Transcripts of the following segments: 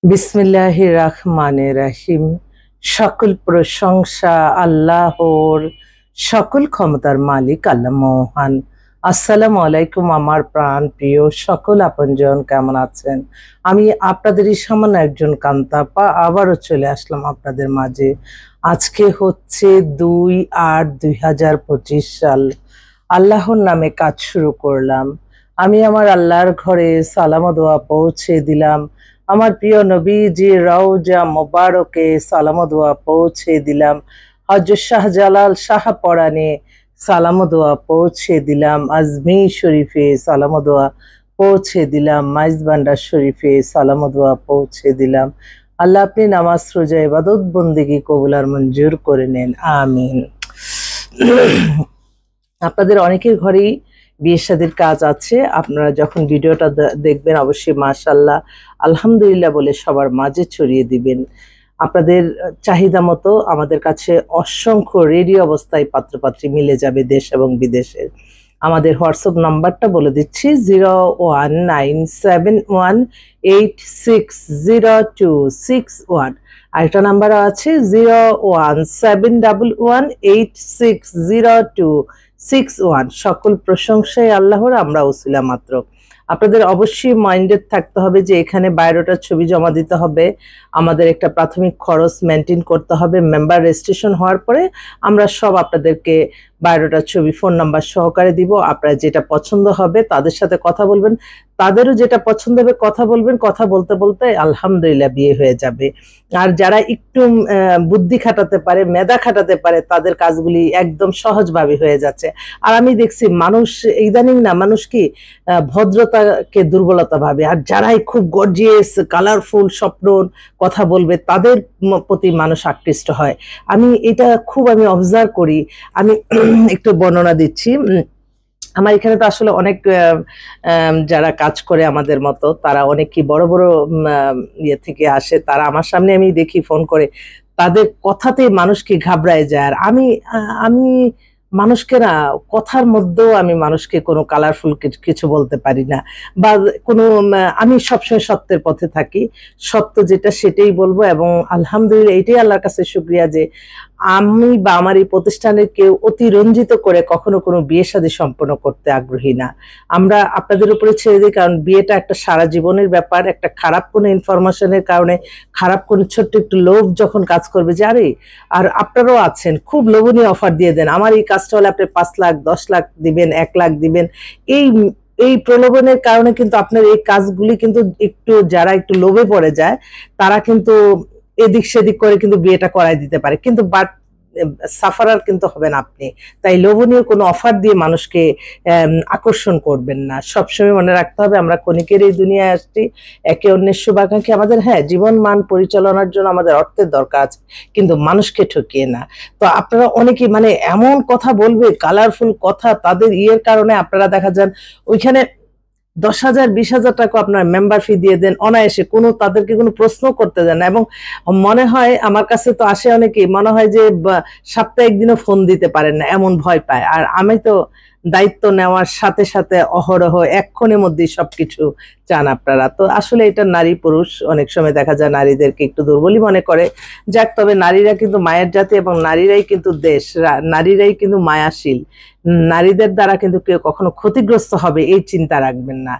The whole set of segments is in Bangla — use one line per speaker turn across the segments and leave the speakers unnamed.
বিসমিল্লাহির রহমানির রহিম। সকল প্রশংসা আল্লাহর, সকল ক্ষমতার মালিক আল্লাহ মহান। আসসালামু আলাইকুম আমার প্রাণ প্রিয় সকল আপনজন, কেমন আছেন? আমি আপনাদেরই সামান্য একজন কান্তাপা আবারও চলে আসলাম আপনাদের মাঝে। আজকে হচ্ছে 2-8-2025 সাল। আল্লাহর নামে কাজ শুরু করলাম। আমি আমার আল্লাহর ঘরে সালাম ও দোয়া পৌঁছে দিলাম। আমার প্রিয় নবীজি রওজা মোবারকে সালাম ও দোয়া পৌঁছে দিলাম। হযরত শাহজালাল শাহপরানে সালাম ও দোয়া পৌঁছে দিলাম। আজমির শরীফে সালাম ও দোয়া পৌঁছে দিলাম। মাইজবান্ডার শরীফে সালাম ও দোয়া পৌঁছে দিলাম। আল্লাহ আপনি নামাজ রোজা ইবাদত বন্দেগী কবুল আর মঞ্জুর করে নেন, আমিন। আপনাদের অনেকের ঘরেই বিয়ে শাদীর কাজ আছে। আপনারা যখন ভিডিওটা দেখবেন অবশ্যই মাশাআল্লাহ আলহামদুলিল্লাহ বলে সবার মাঝে ছড়িয়ে দিবেন। আপনাদের চাহিদা মতো আমাদের কাছে অসংখ্য রেডি অবস্থায় পাত্রপাত্রী মিলে যাবে দেশ এবং বিদেশের। আমাদের হোয়াটসঅ্যাপ নাম্বারটা বলে দিচ্ছি 019718602661। আরেকটা নাম্বারও আছে 017118602661। সকল প্রশংসাই আল্লাহর, আমরা ওসিলা মাত্র। আপনাদের অবশ্যই মাইন্ডেড থাকতে হবে যে এখানে বায়োডাটার ছবি জমা দিতে হবে, আমাদের একটা প্রাথমিক খরচ মেনটেন করতে হবে। মেম্বার রেজিস্ট্রেশন হওয়ার পরে আমরা সব আপনাদেরকে বায়োডাটার ছবি ফোন নাম্বার সহকারে দিব। আপনার যেটা পছন্দ হবে তাদের সাথে কথা বলবেন, তাদেরও যেটা পছন্দ হবে কথা বলবেন। কথা বলতে বলতে আলহামদুলিল্লাহ বিয়ে হয়ে যাবে। আর যারা একটু বুদ্ধি খাটাতে পারে, মেধা খাটাতে পারে, তাদের কাজগুলি একদম সহজভাবে হয়ে যাচ্ছে। আর আমি দেখছি মানুষ ইদানিং না, মানুষ কি ভদ্রতাকে দুর্বলতা ভাবে। আর যারাই খুব গর্জিয়াস কালারফুল স্বপ্ন কথা বলবে তাদের প্রতি মানুষ আকৃষ্ট হয়। আমি এটা খুব অবজার্ভ করি। আমি একটু বর্ণনা দিচ্ছি। আমার এখানে তো আসলে অনেক যারা কাজ করে আমাদের মতো, তারা অনেকই বড় বড় ইয়ে থেকে আসে। তারা আমার সামনে আমি দেখি ফোন করে, তাদের কথাতেই মানুষ কি ঘাবড়ায় যায়। আর আমি আমি মানুষকে না, কথার মধ্যেও আমি মানুষকে কোনো কালারফুল কিছু বলতে পারি না, বা কোনো আমি সবসময় সত্যের পথে থাকি। সত্য যেটা সেটাই বলবো। এবং আলহামদুলিল্লাহ এটাই আল্লাহর কাছে শুকরিয়া যে আমি বা আমার এই প্রতিষ্ঠানের কেউ অতিরঞ্জিত করে কখনো কোনো বিয়ে শাদী সম্পন্ন করতে আগ্রহী না। আমরা আপনাদের উপরে ছেড়ে দিই, কারণ বিয়েটা একটা সারা জীবনের ব্যাপার। একটা খারাপ কোনো ইনফরমেশনের কারণে, খারাপ কোনো ছোট্ট একটু লোভ যখন কাজ করবে যে আরে, আর আপনারাও আছেন, খুব লোভনীয় অফার দিয়ে দেন, আমার এই কাজটা হলে আপনি 5 লাখ 10 লাখ দিবেন, 1 লাখ দিবেন। এই এই প্রলোভনের কারণে কিন্তু আপনার এই কাজগুলি কিন্তু একটু, যারা একটু লোভে পড়ে যায় তারা কিন্তু এদিক সেদিক করে কিন্তু বিয়েটা করাই দিতে পারে, কিন্তু বাট সাফারার কিন্তু হবেন আপনি। তাই লোভনীয় কোনো অফার দিয়ে মানুষকে আকর্ষণ করবেন না। সবসময় মনে রাখতে হবে আমরা ক্ষণিকের এই দুনিয়ায় আসছি, একে অন্যের শুভাকাঙ্ক্ষী। আমাদের জীবন মান পরিচালনার জন্য আমাদের অর্থের দরকার আছে, কিন্তু মানুষকে ঠকিয়ে না। তো আপনারা অনেকেই এমন কথা বলবে, কালারফুল কথা, তাদের ইয়ের কারণে আপনারা দেখা যান ওইখানে 10,000 20,000 টাকা আপনার মেম্বার ফি দিয়ে দেন অনায়াসে, কোনো তাদেরকে কোনো প্রশ্ন করতে দেন না। এবং মনে হয়, আমার কাছে তো আসে অনেকেই, মনে হয় যে সপ্তাহে একদিনও ফোন দিতে পারেন না, এমন ভয় পায়। আর আমি তো দায়িত্ব নেওয়ার সাথে সাথে অহরহ এক্ষণের মধ্যেই সবকিছু চান আপনারা। তো আসলে এটা নারী পুরুষ অনেক সময় দেখা যায় নারীদেরকে একটু দুর্বলই মনে করে। যাক, তবে নারীরা কিন্তু মায়ের জাতি, এবং নারীরাই কিন্তু দেশ, নারীরাই কিন্তু মায়াশীল। নারীদের দ্বারা কিন্তু কেউ কখনো ক্ষতিগ্রস্ত হবে এই চিন্তা রাখবেন না।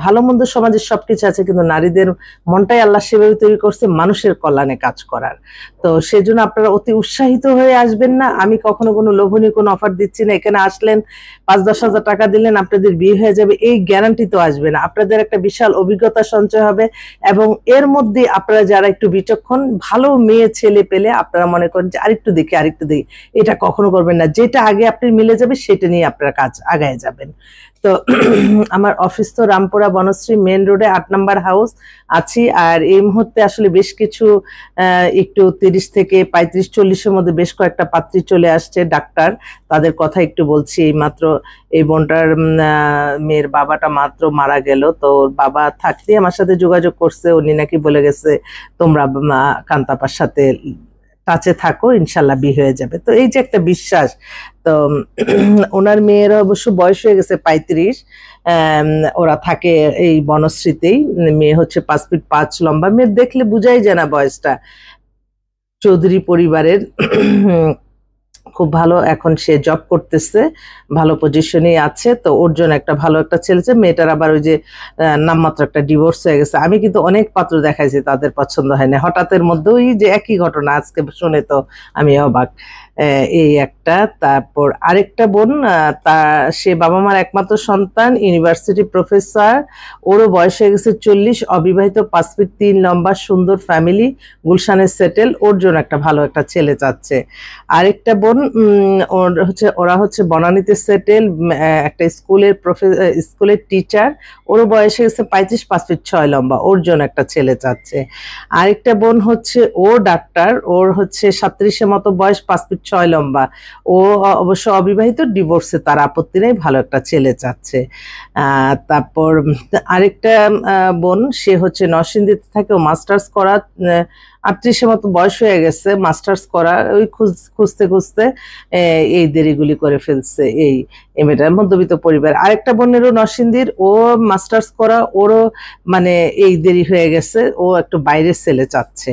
ভালো মন্দ সমাজের সবকিছু আছে, কিন্তু নারীদের মনটাই আল্লাহ সেভাবে তৈরি করছে মানুষের কল্যাণে কাজ করার। তো সেজন্য আপনারা অতি উৎসাহিত হয়ে আসবেন না। আমি কখনো কোনো লোভনীয় কোনো অফার দিচ্ছি না। এখানে আসলেন 5-10 হাজার টাকা দিলেন আপনাদের বিয়ে হয়ে যাবে, এই গ্যারান্টি তো আসবে না। আপনাদের একটা বিশাল অভিজ্ঞতা সঞ্চয় হবে, এবং এর মধ্যে আপনারা যারা একটু বিচক্ষণ, ভালো মেয়ে ছেলে পেলে আপনারা মনে করেন যে আরেকটু দেখি, এটা কখনো করবেন না। যেটা আগে আপনি মিলে যাবে সেটা নিয়ে আপনারা কাজ আগায় যাবেন। তো আমার অফিস তো রামপুরা বনশ্রী মেন রোডে 8 নাম্বার হাউস আছি। আর এই মুহূর্তে আসলে বেশ কিছু একটু 30 থেকে 35-40-এর মধ্যে বেশ কয়েকটা পাত্রী চলে আসছে, ডাক্তার। তাদের কথা একটু বলছি। এই মাত্র এই বোনটার মেয়ের বাবাটা মাত্র মারা গেল। তো ওর বাবা থাকতেই আমার সাথে যোগাযোগ করছে। উনি নাকি বলে গেছে তোমরা কান্তাপার সাথে টাচে থাকো, ইনশাল্লাহ বিয়ে হয়ে যাবে। তো এই যে একটা বিশ্বাস, তো তো ওনার মেয়েরা অবশ্য বয়স হয়ে গেছে 35। ওরা থাকে এই বনশ্রীতেই। মেয়ে হচ্ছে 5 ফিট 5 লম্বা, মেয়ে দেখলে বুঝাই যায় না বয়সটা। চৌধুরী পরিবারের খুব ভালো, এখন সে জব করতেছে, ভালো পজিশনে আছে। তো ওর জন্য একটা ভালো একটা ছেলে। মেয়েটার আবার ওই যে নামমাত্র একটা ডিভোর্স হয়ে গেছে। আমি কিন্তু অনেক পাত্র দেখাইছি, তাদের পছন্দ হয় না। হঠাৎের মধ্যে ওই যে একই ঘটনা আজকে শুনে তো আমি অবাক। এই একটা। তারপর আরেকটা বোন, সে বাবা মার একমাত্র সন্তান, ইউনিভার্সিটি প্রফেসর, ওরও বয়স হয়ে গেছে 40, অবিবাহিত, 5 ফিট 3 লম্বা, সুন্দর ফ্যামিলি, গুলশানের সেটেল। ওর জন্য একটা ভালো একটা ছেলে চাচ্ছে। আরেকটা বোন, ওরা হচ্ছে বনানীতে সেটেল, একটা স্কুলের টিচার, ওরও বয়স হয়ে গেছে 35, 5 ফিট 6 লম্বা, ওর জন্য একটা ছেলে চাচ্ছে। আরেকটা বোন হচ্ছে ও ডাক্তার, ওর হচ্ছে 37-এর মতো বয়স, 5 ফিট 6 লম্বা, ও অবশ্য অবিবাহিত, ডিভোর্সে, তার আপত্তি নেই, ভালো একটা ছেলে চাচ্ছে। তারপর আরেকটা বোন, সে হচ্ছে নরসিংদীতে থাকে, ও মাস্টার্স করা, 38-এর মতো বয়স হয়ে গেছে, মাস্টার্স করা, ওই খুঁজতে খুঁজতে এই দেরিগুলি করে ফেলছে। এই মেয়েটার মধ্যবিত্ত পরিবার। আরেকটা বোনেরও নরসিংদীর, ও মাস্টার্স করা, ওরও মানে এই দেরি হয়ে গেছে, ও একটু বাইরের ছেলে চাচ্ছে।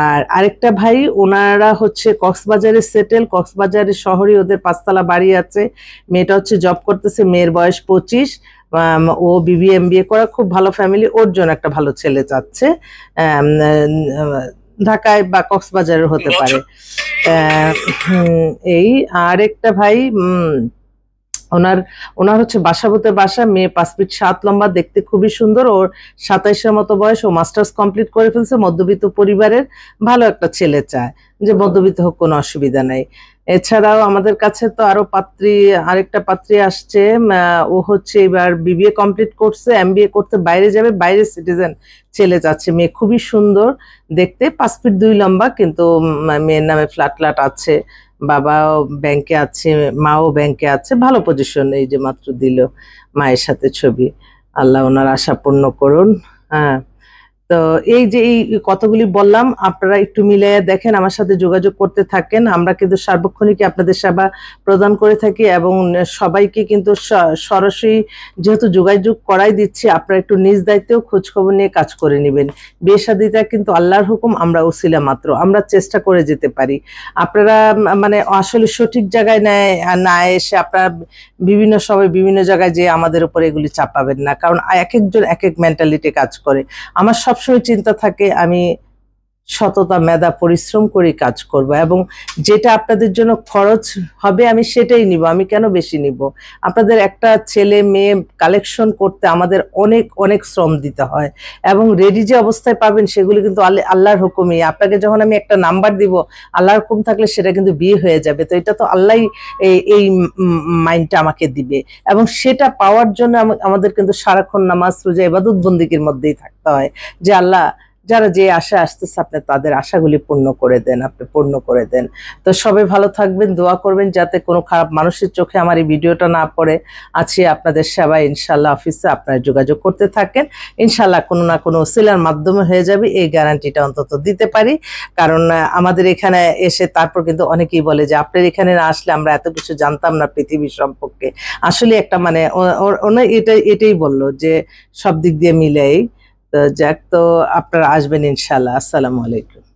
আর আরেকটা ভাই, ওনারা হচ্ছে কক্সবাজারে সেটেল, কক্সবাজারের শহরে ওদের 5 তলা বাড়ি আছে। মেয়েটা হচ্ছে জব করতেছে, মেয়ের বয়স 25, ও বিবিএ এমবিএ করা, খুব ভালো ফ্যামিলি, ওর জন্য একটা ভালো ছেলে চাচ্ছে। ঢাকায় বা কক্সবাজারের হতে পারে। এই আরেকটা ভাই, ওনার হচ্ছে বাসাবোতে বাসা, মেয়ে 5 ফিট 7 লম্বা, দেখতে খুবই সুন্দর, ওর 27-এর মতো বয়স, ও মাস্টার্স কমপ্লিট করে ফেলছে, মধ্যবিত্ত পরিবারের, ভালো একটা ছেলে চায়, যে মধ্যবিত্ত হোক, কোনো অসুবিধা নাই। এছাড়াও আমাদের কাছে তো আরো আরেকটা পাত্রী আসছে, ও হচ্ছে এবার বিবিএ কমপ্লিট করছে, এমবিএ করতে বাইরে যাবে, বাইরে সিটিজেন ছেলে চাচ্ছে। মেয়ে খুবই সুন্দর দেখতে, 5 ফিট 2 লম্বা, কিন্তু মেয়ের নামে ফ্ল্যাট আছে, বাবাও ব্যাংকে আছে, মাও ব্যাংকে আছে, ভালো পজিশন। এই যে মাত্র দিল মায়ের সাথে ছবি, আল্লাহ ওনার আশা পূর্ণ করুন। হ্যাঁ, তো এই যে এই কতগুলি বললাম, আপনারা একটু মিলিয়ে দেখেন, আমার সাথে যোগাযোগ করতে থাকেন। আমরা কিন্তু সার্বক্ষণিক আপনাদের সেবা প্রদান করে থাকি, এবং সবাইকে কিন্তু সরাসরি যেহেতু যোগাযোগ করাই দিচ্ছি, আপনারা একটু নিজ দায়িত্বেও খোঁজখবর নিয়ে কাজ করে নেবেন। বিয়ে শাদীটা কিন্তু আল্লাহর হুকুম, আমরা উসিলা মাত্র, আমরা চেষ্টা করে যেতে পারি। আপনারা মানে আসলে সঠিক জায়গায় না এসে আপনারা সবাই বিভিন্ন জায়গায় যে আমাদের উপর এগুলি চাপাবেন না, কারণ এক একজন এক এক মেন্টালিটি কাজ করে। আমার সবসময় চিন্তা থাকে আমি সততা, মেধা, পরিশ্রম করে কাজ করব, এবং যেটা আপনাদের জন্য খরচ হবে আমি সেটাই নিব, আমি কেন বেশি নিব। আপনাদের একটা ছেলে মেয়ে কালেকশন করতে আমাদের অনেক অনেক শ্রম দিতে হয়, এবং রেডি যে অবস্থায় পাবেন সেগুলি কিন্তু আল্লাহর হুকুমই। আপনাকে যখন আমি একটা নাম্বার দিব, আল্লাহর হুকুম থাকলে সেটা কিন্তু বিয়ে হয়ে যাবে। তো এটা তো আল্লাহই এই মাইন্ডটা আমাকে দিবে, এবং সেটা পাওয়ার জন্য আমাদের কিন্তু সারাক্ষণ নামাজ, রোজা, ইবাদত বন্দিগির মধ্যেই থাকতে হয়, যে আল্লাহ যারা যে আশা আসতেছে আপনি তাদের আশাগুলি পূর্ণ করে দেন, আপনি পূর্ণ করে দেন। তো সবাই ভালো থাকবেন, দোয়া করবেন যাতে কোনো খারাপ মানুষের চোখে আমার এই ভিডিওটা না পড়ে। আছি আপনাদের সেবায় ইনশাল্লাহ, অফিসে আপনারা যোগাযোগ করতে থাকেন, ইনশাল্লাহ কোনো না কোনো ওসিলার মাধ্যমে হয়ে যাবে, এই গ্যারান্টিটা অন্তত দিতে পারি। কারণ আমাদের এখানে এসে তারপর কিন্তু অনেকেই বলে যে আপনার এখানে না আসলে আমরা এত কিছু জানতাম না পৃথিবীর সম্পর্কে। আসলে একটা মানে এটাই বললো যে সব দিক দিয়ে মিলেই। তো যাক, তো আপনারা আসবেন ইনশাল্লাহ। আসসালামু আলাইকুম।